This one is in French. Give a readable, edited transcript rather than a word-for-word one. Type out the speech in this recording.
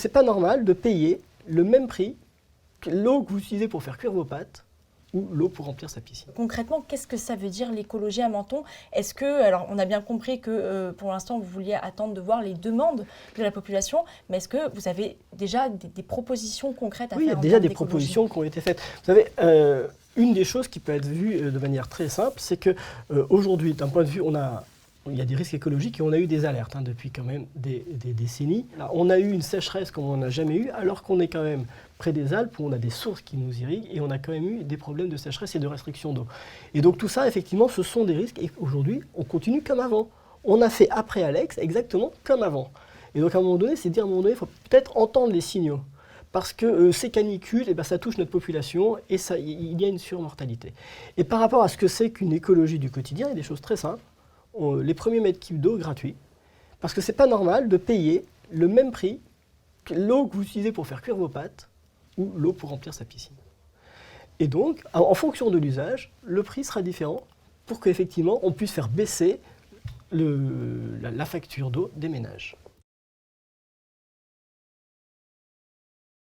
C'est pas normal de payer le même prix que l'eau que vous utilisez pour faire cuire vos pâtes ou l'eau pour remplir sa piscine. Concrètement, qu'est-ce que ça veut dire l'écologie à Menton? Est-ce que, alors on a bien compris que pour l'instant vous vouliez attendre de voir les demandes de la population, mais est-ce que vous avez déjà des propositions concrètes à Oui, il y faire a en déjà termes des d'écologie? propositions qui ont été faites. Vous savez, une des choses qui peut être vue de manière très simple, c'est que aujourd'hui, d'un point de vue, il y a des risques écologiques et on a eu des alertes depuis quand même des décennies. Là, on a eu une sécheresse comme on n'a jamais eu, alors qu'on est quand même près des Alpes où on a des sources qui nous irriguent et on a quand même eu des problèmes de sécheresse et de restriction d'eau. Et donc tout ça, effectivement, ce sont des risques et aujourd'hui, on continue comme avant. On a fait après Alex exactement comme avant. Et donc à un moment donné, c'est dire à un moment donné, il faut peut-être entendre les signaux. Parce que ces canicules, ça touche notre population et il y a une surmortalité. Et par rapport à ce que c'est qu'une écologie du quotidien, il y a des choses très simples. Les premiers mètres cubes d'eau gratuits, parce que c'est pas normal de payer le même prix que l'eau que vous utilisez pour faire cuire vos pâtes ou l'eau pour remplir sa piscine. Et donc, en fonction de l'usage, le prix sera différent pour qu'effectivement on puisse faire baisser la facture d'eau des ménages.